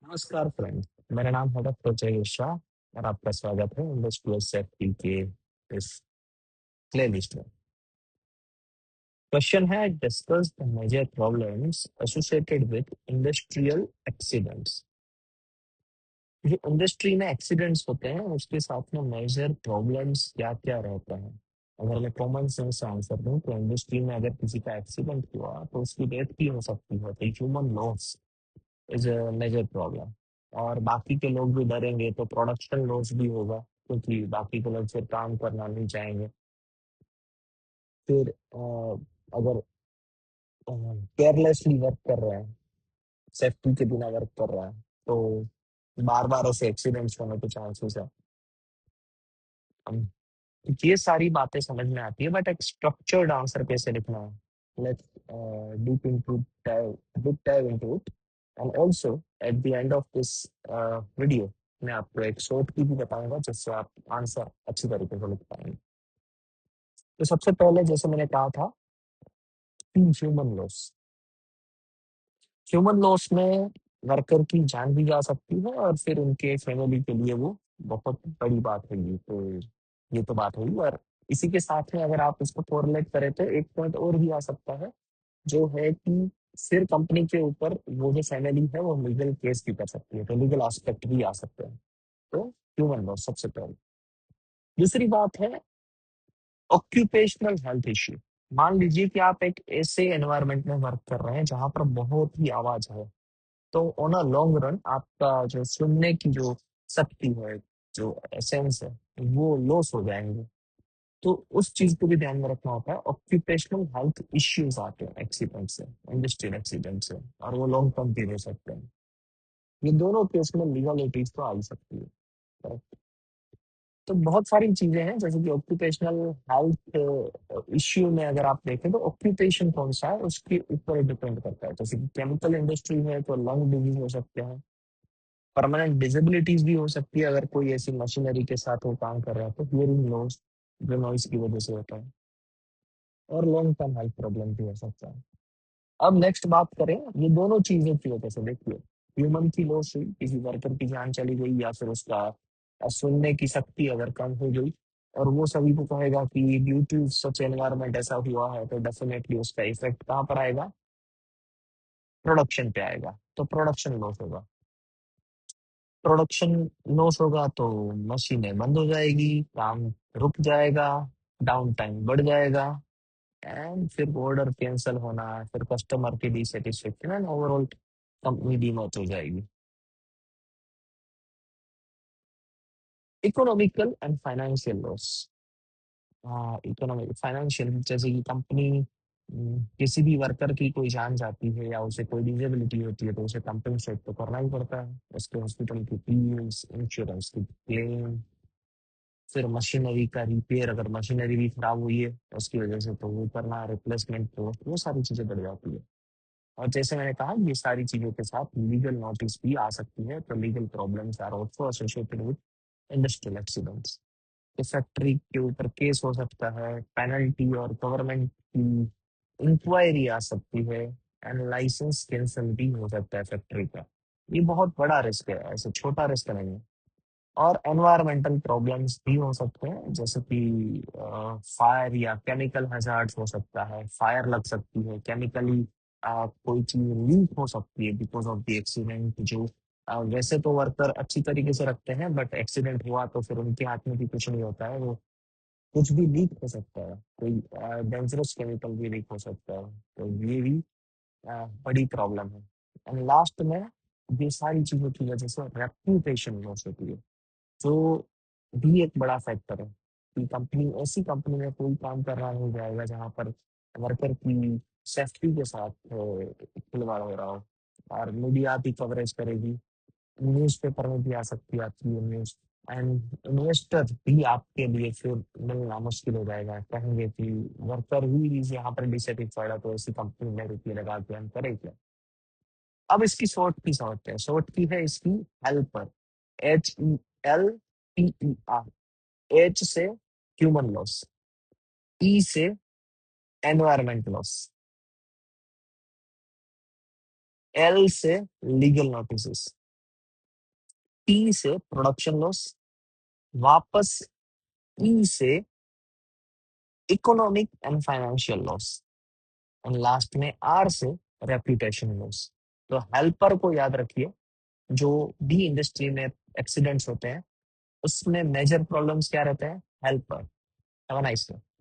नमस्कार फ्रेंड। मेरा नाम है डॉक्टर जय शाह और आपका स्वागत है इंडस्ट्रियल सेफ्टी के इस प्लेलिस्ट में। क्वेश्चन है, discuss the major problems associated with industrial accidents. जो इंडस्ट्री में एक्सीडेंट्स होते हैं उसके साथ में मेजर प्रॉब्लम्स क्या क्या रहते हैं। अगर मैं कॉमन सेंस से आंसर दूं तो इंडस्ट्री में अगर किसी का एक्सीडेंट हुआ तो उसकी डेथ भी हो सकती है, तो human loss is a major problem. और बाकी के लोग भी डरेंगे तो प्रोडक्शन लॉस भी होगा, क्योंकि बाकी के लोग फिर काम करना नहीं चाहेंगे। फिर अगर केयरलेसली वर्क कर रहे हैं, सेफ्टी के बिना वर्क कर रहा है, तो बार बार ऐसे एक्सीडेंट्स होने के चांसेस है। हम- ये सारी बातें समझ में आती है, बट एक स्ट्रक्चर्ड आंसर कैसे लिखना है, let's deep into deep dive into it. And also at the end of this video मैं आपको एक शॉर्ट की भी बताऊंगा जिससे आप आंसर अच्छी तरीके से लिख पाएंगे। तो सबसे पहले जैसे मैंने कहा था, ह्यूमन लॉस। ह्यूमन लॉस में वर्कर की जान भी जा सकती है और फिर उनके फैमिली के लिए वो बहुत बड़ी बात होगी। तो ये तो बात हुई, और इसी के साथ में अगर आप इसको कोरिलेट करें तो एक पॉइंट और भी आ सकता है, जो है कि फिर कंपनी के ऊपर वो जो फैमिली है वो लीगल केस भी कर सकती है, तो लीगल एस्पेक्ट भी आ सकते हैं। तो ह्यूमन लॉस सबसे पहले। दूसरी बात है ऑक्यूपेशनल हेल्थ इश्यू। मान लीजिए कि आप एक ऐसे एनवायरनमेंट में वर्क कर रहे हैं जहां पर बहुत ही आवाज है, तो ऑन अ लॉन्ग रन आपका जो सुनने की जो शक्ति है, जो एसेंस है, वो लॉस हो जाएंगे। तो उस चीज को भी ध्यान में रखना होता है। ऑक्यूपेशनल हेल्थ इश्यूज आते हैं एक्सीडेंट से, इंडस्ट्रियल एक्सीडेंट से, और वो लॉन्ग टर्म भी हो सकते हैं। ये दोनों केस में लीगलिटीज तो आ ही सकती है। correct? तो बहुत सारी चीजें हैं, जैसे कि ऑक्यूपेशनल हेल्थ इश्यू में अगर आप देखें तो ऑक्यूपेशन कौन सा है उसके ऊपर डिपेंड करता है। जैसे कि केमिकल इंडस्ट्री है तो लंग डिजीज हो सकते हैं, परमानेंट डिसेबिलिटीज भी हो सकती है अगर कोई ऐसी मशीनरी के साथ वो काम कर रहा है, तो हियरिंग लॉस जो नॉइस की वजह से होता है, और लॉन्ग टर्म हेल्थ प्रॉब्लम भी हो सकता है। अब नेक्स्ट बात करें ये दोनों चीजों की वजह से। देखिए, ह्यूमन की लॉस हुई, किसी वर्कर की जान चली गई, या फिर उसका सुनने की शक्ति अगर कम हो गई, और वो सभी को कहेगा कि ड्यू टू सच एनवायरनमेंट ऐसा हुआ है, तो डेफिनेटली उसका इफेक्ट कहाँ पर आएगा, प्रोडक्शन पे आएगा, तो प्रोडक्शन लॉस होगा। प्रोडक्शन लॉस होगा तो मशीनें बंद हो जाएगी, काम रुक जाएगा, डाउन टाइम बढ़ जाएगा, एंड फिर ऑर्डर कैंसिल होना, फिर कस्टमर की dissatisfaction and overall company demerge हो जाएगी। Economical and financial loss. Economic financial, जैसे कि कंपनी किसी भी वर्कर की कोई जान जाती है या उसे कोई डिजेबिलिटी होती है तो उसे कंपनसेट तो करना ही पड़ता है। उसके हॉस्पिटल की फीस, इंश्योरेंस की क्लेम, फिर मशीनरी का रिपेयर, अगर मशीनरी भी खराब हुई है उसकी वजह से तो वो करना, रिप्लेसमेंट कॉस्ट, वो सारी चीजें बढ़ जाती है। और जैसे मैंने कहा, ये सारी चीजों के साथ लीगल नोटिस भी आ सकती है, तो legal problems are also associated with industrial accidents. तो फैक्ट्री के ऊपर केस हो सकता है, पेनल्टी और गवर्नमेंट की इंक्वायरी आ सकती है, एंड लाइसेंस कैंसिल भी हो सकता है फैक्ट्री का। ये बहुत बड़ा रिस्क है, ऐसे छोटा रिस्क नहीं है। और एनवायरमेंटल प्रॉब्लम्स भी हो सकते हैं, जैसे कि फायर या केमिकल हजार्ड्स हो सकता है, फायर लग सकती है केमिकली, कोई चीज लीक हो सकती है बिकॉज ऑफ द एक्सीडेंट। जो वैसे तो वर्कर अच्छी तरीके से रखते हैं, बट एक्सीडेंट हुआ तो फिर उनके हाथ में भी कुछ नहीं होता है, वो कुछ भी लीक हो सकता है, कोई डेंजरस केमिकल भी लीक हो सकता है। तो ये भी बड़ी प्रॉब्लम है। एंड लास्ट में, ये सारी चीजों की वजह से रेप्यूटेशन लॉस होती है, जो भी एक बड़ा फैक्टर है कि कंपनी, ऐसी कंपनी में कोई काम करना नहीं जाएगा जहाँ पर वर्कर की सेफ्टी के साथ खिलवाड़ हो रहा हो। और मीडिया भी कवरेज करेगी, न्यूज़पेपर में भी आ सकती है आपकी ये न्यूज़, एंड इन्वेस्टर भी आपके लिए फिर मिलना मुश्किल हो जाएगा। कहेंगे कि वर्कर ही यहाँ पर डिससेटिस्फाइड है, तो ऐसी कंपनी में रुपये लगा के हम करें क्या। अब इसकी शॉर्ट की समझते हैं। शॉर्ट की है इसकी हेल्पर, HELPER। एच से ह्यूमन लॉस, ई से एनवायरमेंट लॉस, एल से लीगल नोटिस, P से प्रोडक्शन लॉस, वापस E से economic and financial loss, and last में R से रेपुटेशन लॉस। तो हेल्पर को याद रखिए, जो भी इंडस्ट्री में एक्सीडेंट्स होते हैं उसमें मेजर प्रॉब्लम्स क्या रहते हैं? Helper. Have a nice day.